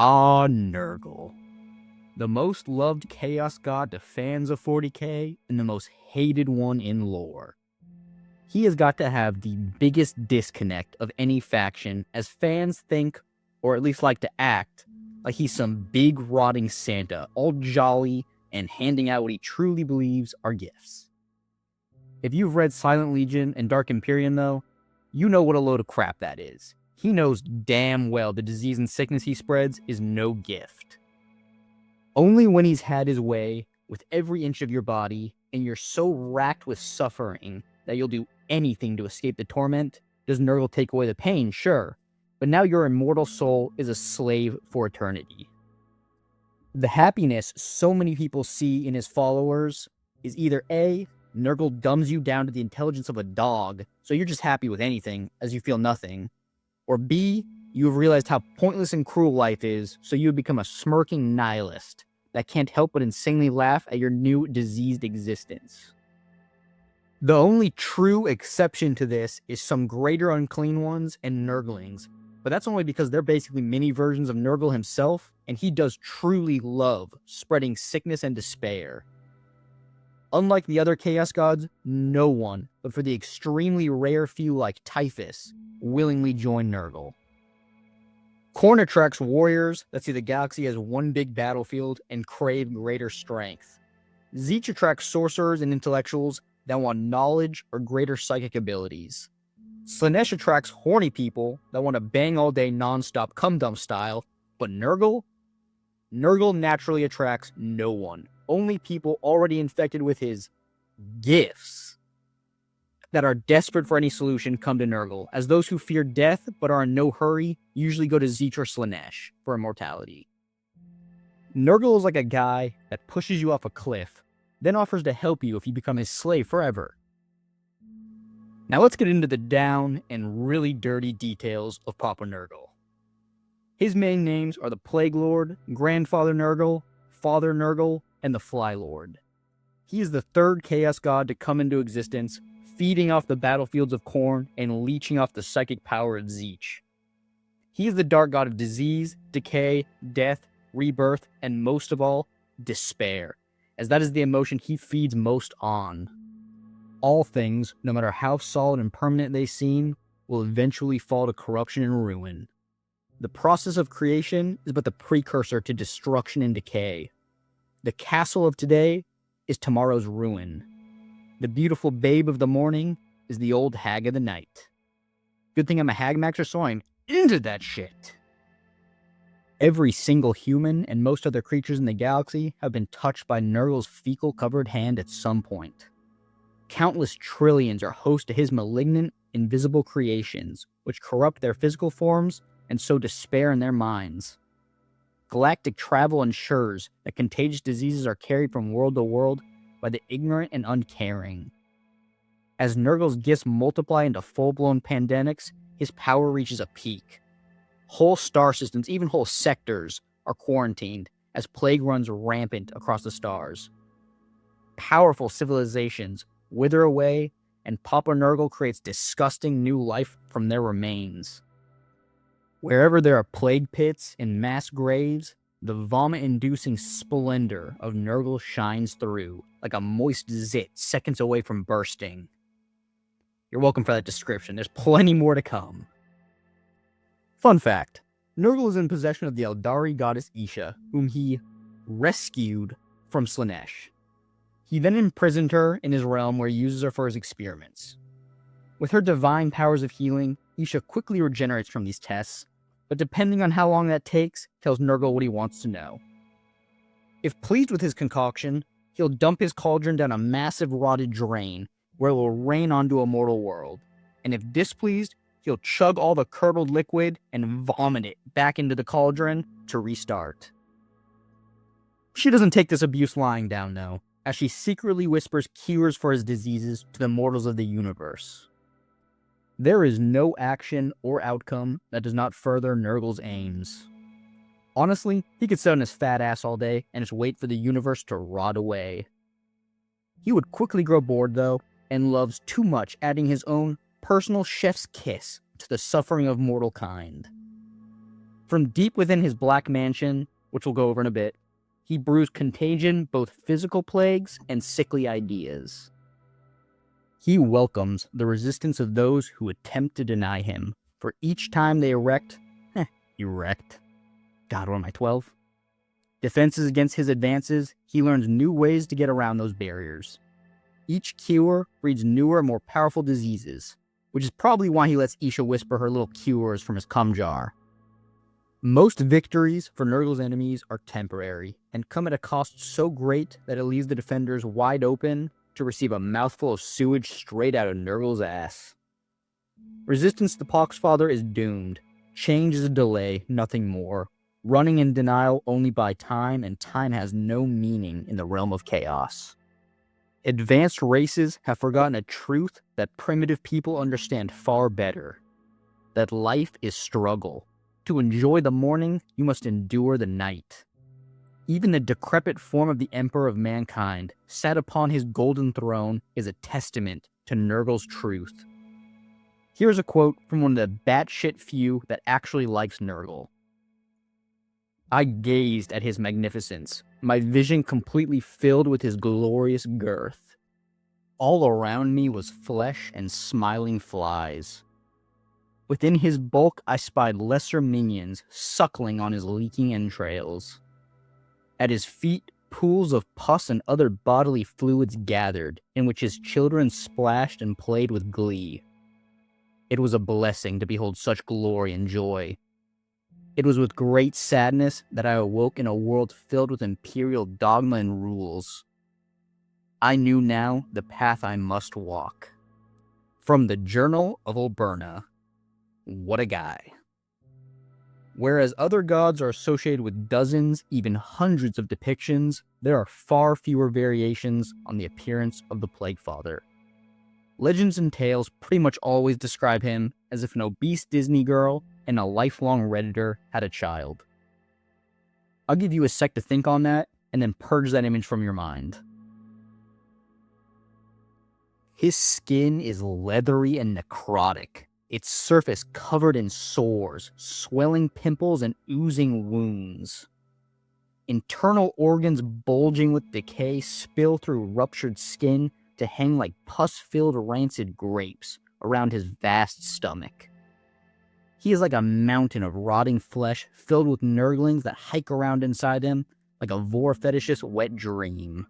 NURGLE. The most loved Chaos God to fans of 40k, and the most hated one in lore. He has got to have the biggest disconnect of any faction, as fans think, or at least like to act, like he's some big rotting Santa, all jolly and handing out what he truly believes are gifts. If you've read Silent Legion and Dark Imperium though, you know what a load of crap that is. He knows damn well the disease and sickness he spreads is no gift. Only when he's had his way with every inch of your body, and you're so racked with suffering that you'll do anything to escape the torment, does NURGLE take away the pain, sure, but now your immortal soul is a slave for eternity. The happiness so many people see in his followers is either A, NURGLE dumbs you down to the intelligence of a dog, so you're just happy with anything, as you feel nothing, or B, you have realized how pointless and cruel life is, so you have become a smirking nihilist that can't help but insanely laugh at your new diseased existence. The only true exception to this is some greater unclean ones and Nurglings, but that's only because they're basically mini versions of NURGLE himself, and he does truly love spreading sickness and despair. Unlike the other Chaos Gods, no one, but for the extremely rare few like Typhus, willingly join NURGLE. Khorne attracts warriors that see the galaxy as one big battlefield and crave greater strength. Tzeentch attracts sorcerers and intellectuals that want knowledge or greater psychic abilities. Slaanesh attracts horny people that want to bang all day non-stop cum-dump style, but NURGLE naturally attracts no one. Only people already infected with his gifts that are desperate for any solution come to NURGLE, as those who fear death but are in no hurry usually go to Tzeentch or Slaanesh for immortality. NURGLE is like a guy that pushes you off a cliff, then offers to help you if you become his slave forever. Now let's get into the down and really dirty details of Papa NURGLE. His main names are the Plague Lord, Grandfather NURGLE, Father NURGLE, and the Fly Lord. He is the third Chaos God to come into existence, feeding off the battlefields of Khorne and leeching off the psychic power of Tzeentch. He is the dark god of disease, decay, death, rebirth, and most of all, despair, as that is the emotion he feeds most on. All things, no matter how solid and permanent they seem, will eventually fall to corruption and ruin. The process of creation is but the precursor to destruction and decay. The castle of today is tomorrow's ruin. The beautiful babe of the morning is the old hag of the night. Good thing I'm a hag maxer, so I'm into that shit. Every single human and most other creatures in the galaxy have been touched by NURGLE's fecal-covered hand at some point. Countless trillions are host to his malignant, invisible creations, which corrupt their physical forms and sow despair in their minds. Galactic travel ensures that contagious diseases are carried from world to world by the ignorant and uncaring. As NURGLE's gifts multiply into full-blown pandemics, his power reaches a peak. Whole star systems, even whole sectors, are quarantined as plague runs rampant across the stars. Powerful civilizations wither away, and Papa NURGLE creates disgusting new life from their remains. Wherever there are plague pits and mass graves, the vomit-inducing splendor of NURGLE shines through, like a moist zit seconds away from bursting. You're welcome for that description. There's plenty more to come. Fun fact, NURGLE is in possession of the Eldari goddess Isha, whom he rescued from Slaanesh. He then imprisoned her in his realm where he uses her for his experiments. With her divine powers of healing, Isha quickly regenerates from these tests, but depending on how long that takes, tells NURGLE what he wants to know. If pleased with his concoction, he'll dump his cauldron down a massive rotted drain, where it will rain onto a mortal world, and if displeased, he'll chug all the curdled liquid and vomit it back into the cauldron to restart. She doesn't take this abuse lying down, though, as she secretly whispers cures for his diseases to the mortals of the universe. There is no action or outcome that does not further NURGLE's aims. Honestly, he could sit on his fat ass all day and just wait for the universe to rot away. He would quickly grow bored, though, and loves too much adding his own personal chef's kiss to the suffering of mortal kind. From deep within his black mansion, which we'll go over in a bit, he brews contagion, both physical plagues and sickly ideas. He welcomes the resistance of those who attempt to deny him, for each time they erect, God, what am I, 12? Defenses against his advances, he learns new ways to get around those barriers. Each cure breeds newer, more powerful diseases, which is probably why he lets Isha whisper her little cures from his cum jar. Most victories for Nurgle's enemies are temporary, and come at a cost so great that it leaves the defenders wide open to receive a mouthful of sewage straight out of Nurgle's ass. Resistance to Poxfather is doomed. Change is a delay, nothing more. Running in denial only by time, and time has no meaning in the realm of chaos. Advanced races have forgotten a truth that primitive people understand far better. That life is struggle. To enjoy the morning, you must endure the night. Even the decrepit form of the Emperor of Mankind, sat upon his golden throne, is a testament to Nurgle's truth. Here's a quote from one of the batshit few that actually likes Nurgle. I gazed at his magnificence, my vision completely filled with his glorious girth. All around me was flesh and smiling flies. Within his bulk I spied lesser minions suckling on his leaking entrails. At his feet, pools of pus and other bodily fluids gathered, in which his children splashed and played with glee. It was a blessing to behold such glory and joy. It was with great sadness that I awoke in a world filled with imperial dogma and rules. I knew now the path I must walk. From the Journal of Oberna. What a guy. Whereas other gods are associated with dozens, even hundreds of depictions, there are far fewer variations on the appearance of the Plague Father. Legends and tales pretty much always describe him as if an obese Disney girl and a lifelong Redditor had a child. I'll give you a sec to think on that, and then purge that image from your mind. His skin is leathery and necrotic, its surface covered in sores, swelling pimples, and oozing wounds. Internal organs bulging with decay spill through ruptured skin to hang like pus-filled rancid grapes around his vast stomach. He is like a mountain of rotting flesh filled with nurglings that hike around inside him like a vor fetishist's wet dream.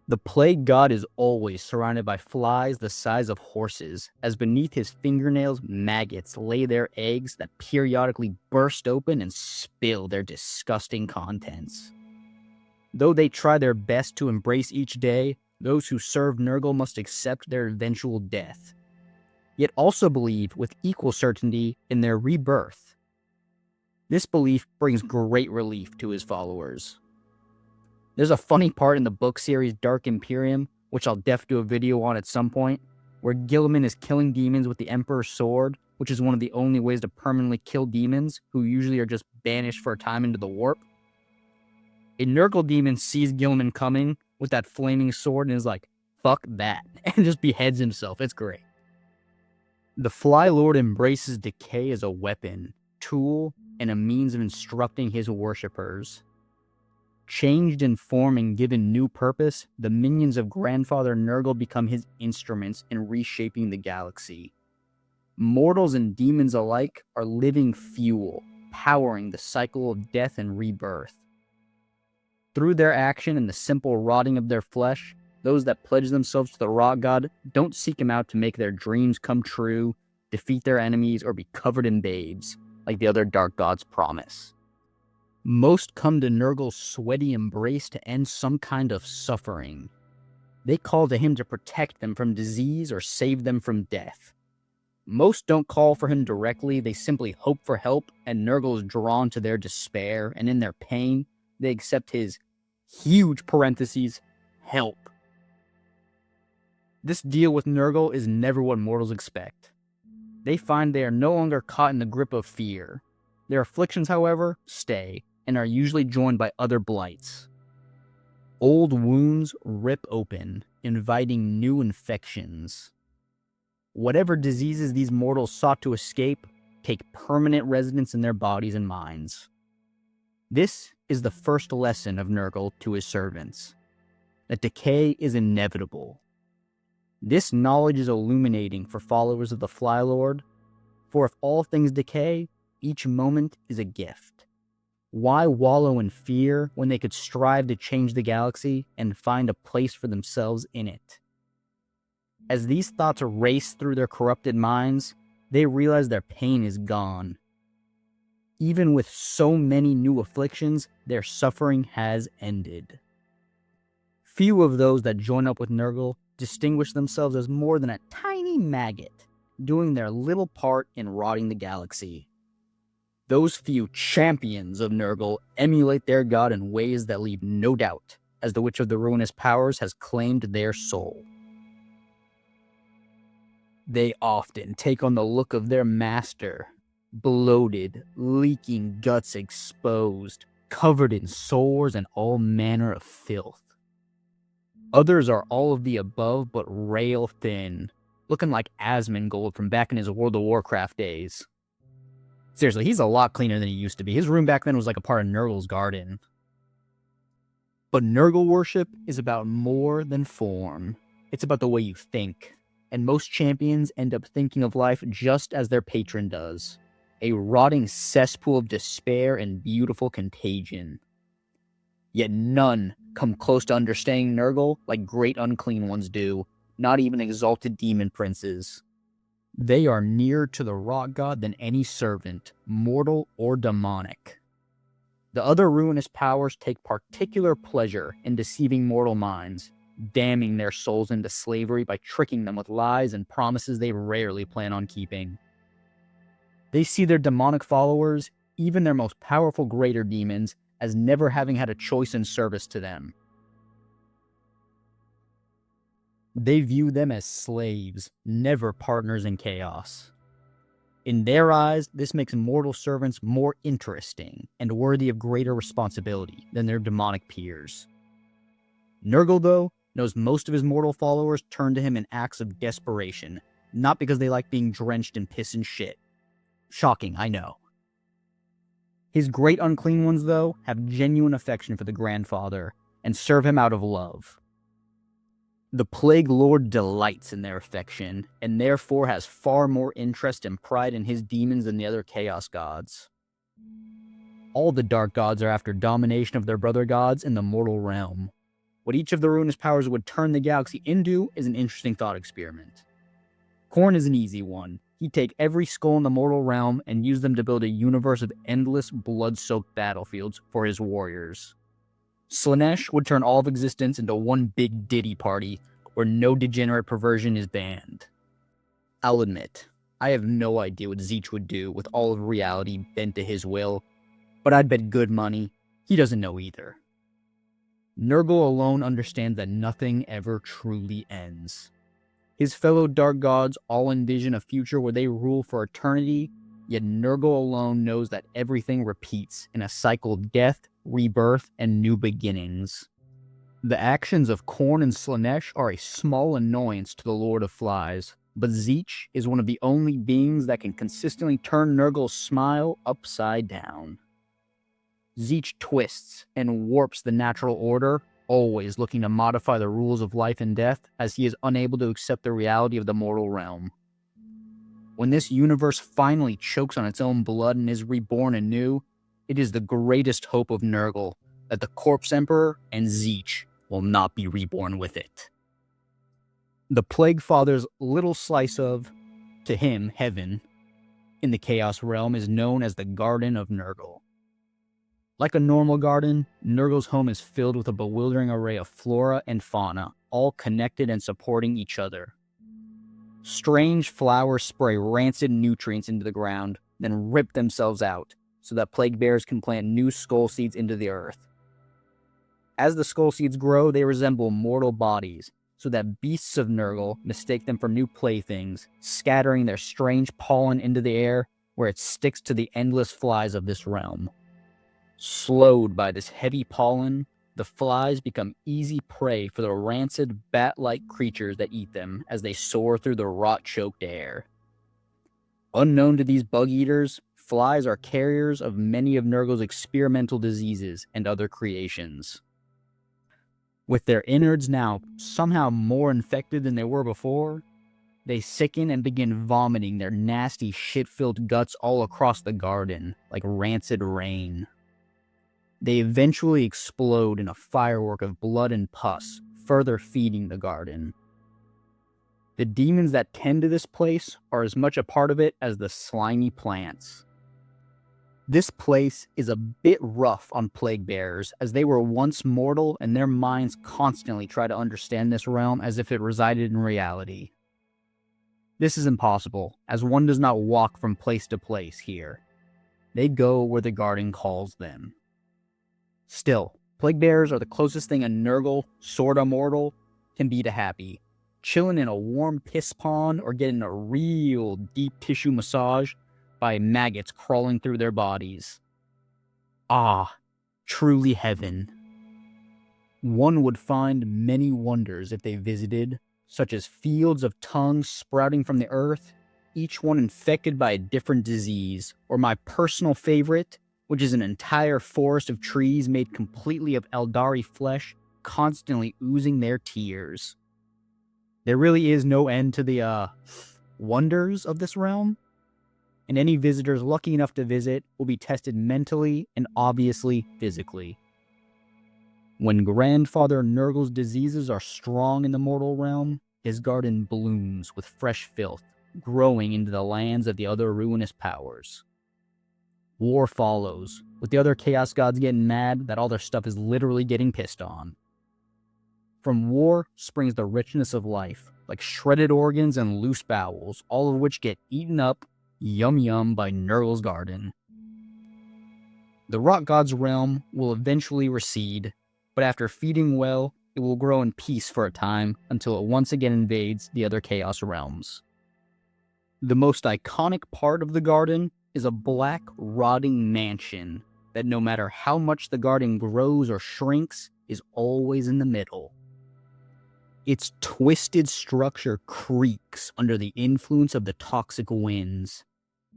The plague god is always surrounded by flies the size of horses, as beneath his fingernails maggots lay their eggs that periodically burst open and spill their disgusting contents. Though they try their best to embrace each day, those who serve Nurgle must accept their eventual death, yet also believe with equal certainty in their rebirth. This belief brings great relief to his followers. There's a funny part in the book series Dark Imperium, which I'll def do a video on at some point, where Guilliman is killing demons with the Emperor's Sword, which is one of the only ways to permanently kill demons, who usually are just banished for a time into the warp. A Nurgle demon sees Guilliman coming with that flaming sword and is like, fuck that, and just beheads himself. It's great. The Fly Lord embraces decay as a weapon, tool, and a means of instructing his worshippers. Changed in form and given new purpose, the minions of Grandfather Nurgle become his instruments in reshaping the galaxy. Mortals and demons alike are living fuel, powering the cycle of death and rebirth. Through their action and the simple rotting of their flesh, those that pledge themselves to the Rot God don't seek him out to make their dreams come true, defeat their enemies, or be covered in babes, like the other dark gods promise. Most come to Nurgle's sweaty embrace to end some kind of suffering. They call to him to protect them from disease or save them from death. Most don't call for him directly, they simply hope for help, and Nurgle is drawn to their despair, and in their pain, they accept his huge parentheses, help. This deal with Nurgle is never what mortals expect. They find they are no longer caught in the grip of fear. Their afflictions, however, stay, and are usually joined by other blights. Old wounds rip open, inviting new infections. Whatever diseases these mortals sought to escape, take permanent residence in their bodies and minds. This is the first lesson of NURGLE to his servants, that decay is inevitable. This knowledge is illuminating for followers of the Fly Lord, for if all things decay, each moment is a gift. Why wallow in fear when they could strive to change the galaxy and find a place for themselves in it? As these thoughts race through their corrupted minds, they realize their pain is gone. Even with so many new afflictions, their suffering has ended. Few of those that join up with NURGLE distinguish themselves as more than a tiny maggot, doing their little part in rotting the galaxy. Those few champions of NURGLE emulate their god in ways that leave no doubt, as the Witch of the Ruinous Powers has claimed their soul. They often take on the look of their master, bloated, leaking guts exposed, covered in sores and all manner of filth. Others are all of the above but rail thin, looking like Asmongold from back in his World of Warcraft days. Seriously, he's a lot cleaner than he used to be. His room back then was like a part of NURGLE's garden. But NURGLE worship is about more than form. It's about the way you think. And most champions end up thinking of life just as their patron does. A rotting cesspool of despair and beautiful contagion. Yet none come close to understanding NURGLE like great unclean ones do, not even exalted demon princes. They are nearer to the rot god than any servant, mortal or demonic. The other ruinous powers take particular pleasure in deceiving mortal minds, damning their souls into slavery by tricking them with lies and promises they rarely plan on keeping. They see their demonic followers, even their most powerful greater demons, as never having had a choice in service to them. They view them as slaves, never partners in chaos. In their eyes, this makes mortal servants more interesting and worthy of greater responsibility than their demonic peers. NURGLE, though, knows most of his mortal followers turn to him in acts of desperation, not because they like being drenched in piss and shit. Shocking, I know. His great unclean ones, though, have genuine affection for the Grandfather and serve him out of love. The Plague Lord delights in their affection, and therefore has far more interest and pride in his demons than the other Chaos Gods. All the Dark Gods are after domination of their brother gods in the mortal realm. What each of the ruinous powers would turn the galaxy into is an interesting thought experiment. Khorne is an easy one. He'd take every skull in the mortal realm and use them to build a universe of endless, blood-soaked battlefields for his warriors. Slaanesh would turn all of existence into one big ditty party, where no degenerate perversion is banned. I'll admit, I have no idea what Tzeentch would do with all of reality bent to his will, but I'd bet good money he doesn't know either. NURGLE alone understands that nothing ever truly ends. His fellow Dark Gods all envision a future where they rule for eternity, yet NURGLE alone knows that everything repeats in a cycle of death, rebirth, and new beginnings. The actions of Khorne and Slaanesh are a small annoyance to the Lord of Flies, but Tzeentch is one of the only beings that can consistently turn NURGLE's smile upside down. Tzeentch twists and warps the natural order, always looking to modify the rules of life and death as he is unable to accept the reality of the mortal realm. When this universe finally chokes on its own blood and is reborn anew, it is the greatest hope of NURGLE that the Corpse Emperor and Tzeentch will not be reborn with it. The Plague Father's little slice of, to him, heaven, in the Chaos Realm is known as the Garden of NURGLE. Like a normal garden, NURGLE's home is filled with a bewildering array of flora and fauna, all connected and supporting each other. Strange flowers spray rancid nutrients into the ground, then rip themselves out, so that plague bearers can plant new skull seeds into the earth. As the skull seeds grow, they resemble mortal bodies, so that beasts of NURGLE mistake them for new playthings, scattering their strange pollen into the air where it sticks to the endless flies of this realm. Slowed by this heavy pollen, the flies become easy prey for the rancid, bat-like creatures that eat them as they soar through the rot-choked air. Unknown to these bug eaters, flies are carriers of many of NURGLE's experimental diseases and other creations. With their innards now somehow more infected than they were before, they sicken and begin vomiting their nasty shit-filled guts all across the garden like rancid rain. They eventually explode in a firework of blood and pus, further feeding the garden. The demons that tend to this place are as much a part of it as the slimy plants. This place is a bit rough on plague bearers, as they were once mortal and their minds constantly try to understand this realm as if it resided in reality. This is impossible, as one does not walk from place to place here. They go where the garden calls them. Still, plague bearers are the closest thing a NURGLE, sorta mortal, can be to happy. Chilling in a warm piss pond or getting a real deep tissue massage by maggots crawling through their bodies. Ah, truly heaven. One would find many wonders if they visited, such as fields of tongues sprouting from the earth, each one infected by a different disease, or my personal favorite, which is an entire forest of trees made completely of Eldari flesh, constantly oozing their tears. There really is no end to the, wonders of this realm, and any visitors lucky enough to visit will be tested mentally and obviously physically. When Grandfather NURGLE's diseases are strong in the mortal realm, his garden blooms with fresh filth, growing into the lands of the other ruinous powers. War follows, with the other Chaos Gods getting mad that all their stuff is literally getting pissed on. From war springs the richness of life, like shredded organs and loose bowels, all of which get eaten up, yum yum, by NURGLE's garden. The Rock God's realm will eventually recede, but after feeding well, it will grow in peace for a time until it once again invades the other Chaos realms. The most iconic part of the garden is a black, rotting mansion that no matter how much the garden grows or shrinks, is always in the middle. Its twisted structure creaks under the influence of the toxic winds.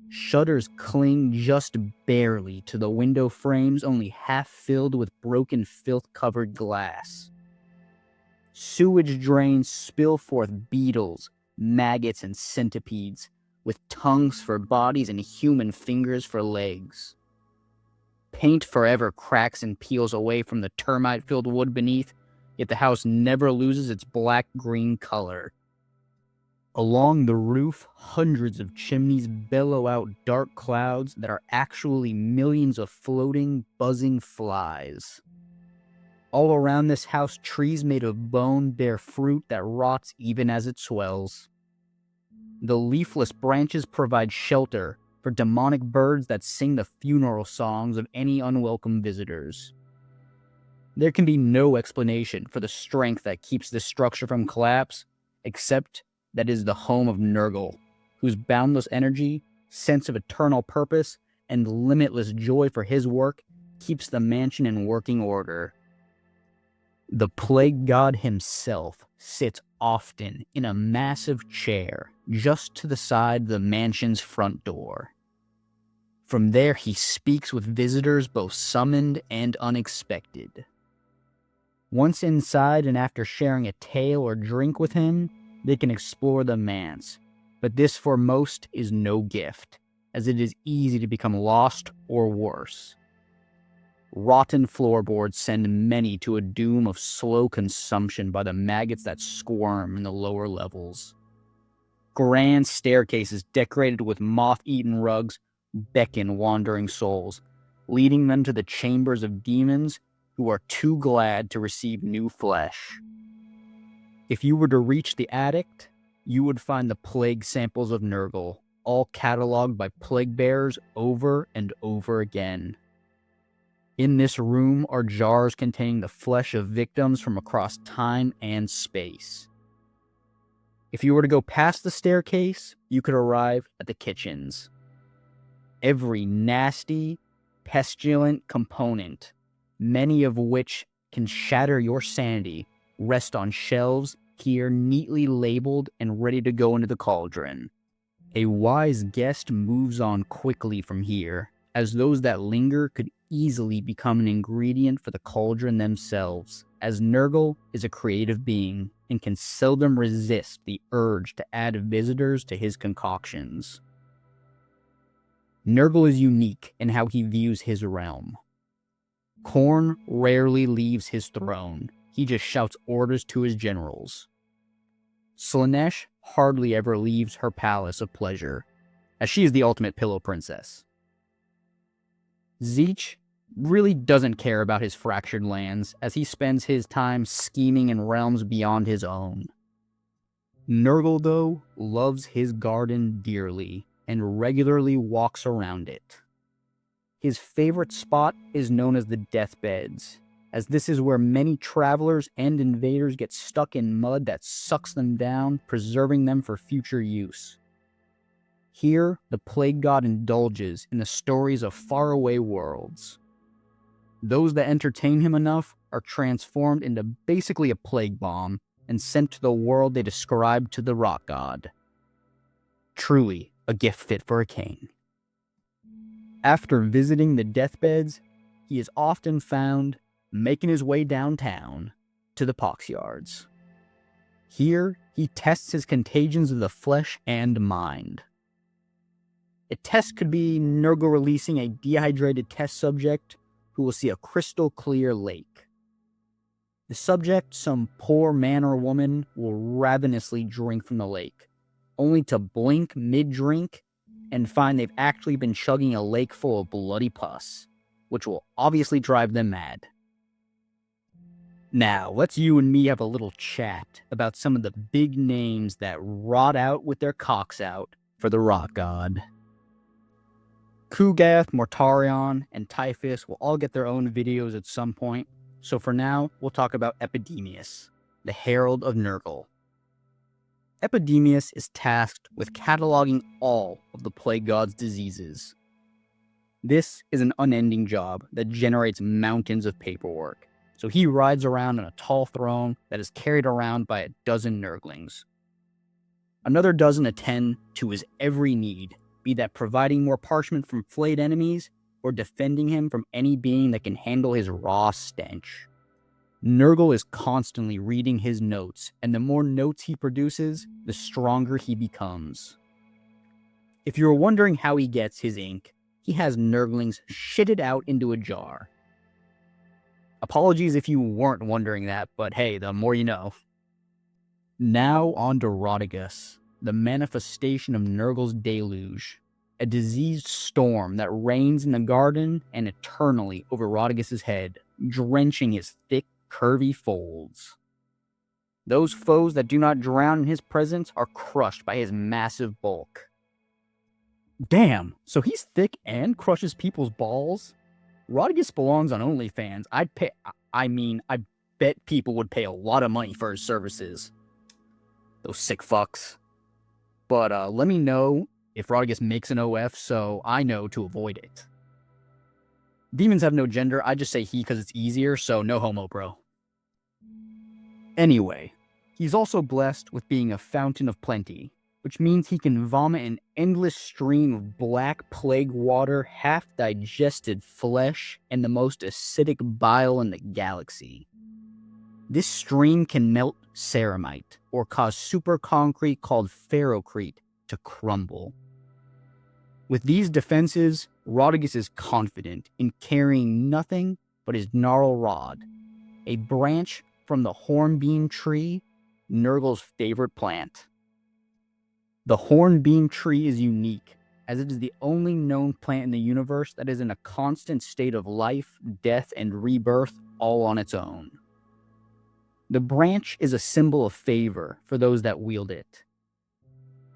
Shutters cling just barely to the window frames, only half filled with broken filth-covered glass. Sewage drains spill forth beetles, maggots, and centipedes, with tongues for bodies and human fingers for legs. Paint forever cracks and peels away from the termite-filled wood beneath, yet the house never loses its black-green color. Along the roof, hundreds of chimneys bellow out dark clouds that are actually millions of floating, buzzing flies. All around this house, trees made of bone bear fruit that rots even as it swells. The leafless branches provide shelter for demonic birds that sing the funeral songs of any unwelcome visitors. There can be no explanation for the strength that keeps this structure from collapse, except that is the home of NURGLE, whose boundless energy, sense of eternal purpose, and limitless joy for his work keeps the mansion in working order. The Plague God himself sits often in a massive chair just to the side of the mansion's front door. From there he speaks with visitors both summoned and unexpected. Once inside and after sharing a tale or drink with him, they can explore the manse, but this for most is no gift, as it is easy to become lost or worse. Rotten floorboards send many to a doom of slow consumption by the maggots that squirm in the lower levels. Grand staircases decorated with moth-eaten rugs beckon wandering souls, leading them to the chambers of demons who are too glad to receive new flesh. If you were to reach the attic, you would find the plague samples of NURGLE, all cataloged by plague bearers over and over again. In this room are jars containing the flesh of victims from across time and space. If you were to go past the staircase, you could arrive at the kitchens. Every nasty, pestilent component, many of which can shatter your sanity, rest on shelves here neatly labeled and ready to go into the cauldron. A wise guest moves on quickly from here, as those that linger could easily become an ingredient for the cauldron themselves, as NURGLE is a creative being and can seldom resist the urge to add visitors to his concoctions. NURGLE is unique in how he views his realm. Khorne rarely leaves his throne, he just shouts orders to his generals. Slaanesh hardly ever leaves her palace of pleasure, as she is the ultimate pillow princess. Tzeentch really doesn't care about his fractured lands, as he spends his time scheming in realms beyond his own. NURGLE, though, loves his garden dearly and regularly walks around it. His favorite spot is known as the Deathbeds, as this is where many travelers and invaders get stuck in mud that sucks them down, preserving them for future use. Here, the Plague God indulges in the stories of faraway worlds. Those that entertain him enough are transformed into basically a plague bomb and sent to the world they described to the Rock God. Truly, a gift fit for a king. After visiting the Deathbeds, he is often found making his way downtown to the Pox Yards. Here, he tests his contagions of the flesh and mind. A test could be NURGLE releasing a dehydrated test subject who will see a crystal clear lake. The subject, some poor man or woman, will ravenously drink from the lake, only to blink mid-drink and find they've actually been chugging a lake full of bloody pus, which will obviously drive them mad. Now, let's you and me have a little chat about some of the big names that rot out with their cocks out for the Rock God. Kugath, Mortarion, and Typhus will all get their own videos at some point, so for now, we'll talk about Epidemius, the Herald of NURGLE. Epidemius is tasked with cataloging all of the Plague God's diseases. This is an unending job that generates mountains of paperwork, so he rides around on a tall throne that is carried around by a dozen Nurglings. Another dozen attend to his every need, be that providing more parchment from flayed enemies or defending him from any being that can handle his raw stench. NURGLE is constantly reading his notes, and the more notes he produces, the stronger he becomes. If you're wondering how he gets his ink, he has Nurglings shitted out into a jar. Apologies if you weren't wondering that, but hey, the more you know. Now on to Rotigus, the manifestation of NURGLE's deluge, a diseased storm that reigns in the garden and eternally over Rotigus's head, drenching his thick, curvy folds. Those foes that do not drown in his presence are crushed by his massive bulk. Damn, so he's thick and crushes people's balls? Rotigus belongs on OnlyFans. I bet people would pay a lot of money for his services. Those sick fucks. But let me know if Rotigus makes an OF so I know to avoid it. Demons have no gender, I just say he because it's easier, so no homo, bro. Anyway, he's also blessed with being a fountain of plenty, which means he can vomit an endless stream of black plague water, half-digested flesh, and the most acidic bile in the galaxy. This stream can melt ceramite, or cause super concrete called ferrocrete to crumble. With these defenses, Rotigus is confident in carrying nothing but his gnarl rod, a branch from the hornbeam tree, NURGLE's favorite plant. The hornbeam tree is unique, as it is the only known plant in the universe that is in a constant state of life, death, and rebirth all on its own. The branch is a symbol of favor for those that wield it.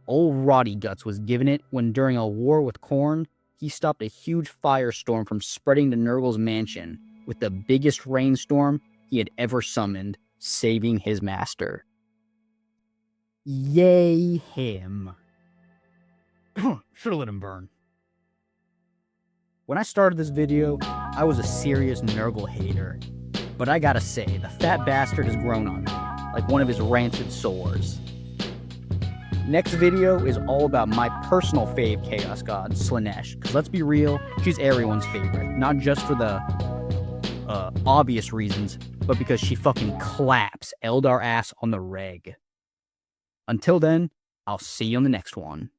Old Rottiguts was given it when during a war with Khorne, he stopped a huge firestorm from spreading to NURGLE's mansion with the biggest rainstorm he had ever summoned, saving his master. Yay him. Should've let him burn. When I started this video, I was a serious NURGLE hater. But I gotta say, the fat bastard has grown on me, like one of his rancid sores. Next video is all about my personal fave Chaos God, Slaanesh. Because let's be real, she's everyone's favorite. Not just for the obvious reasons, but because she fucking claps Eldar ass on the reg. Until then, I'll see you on the next one.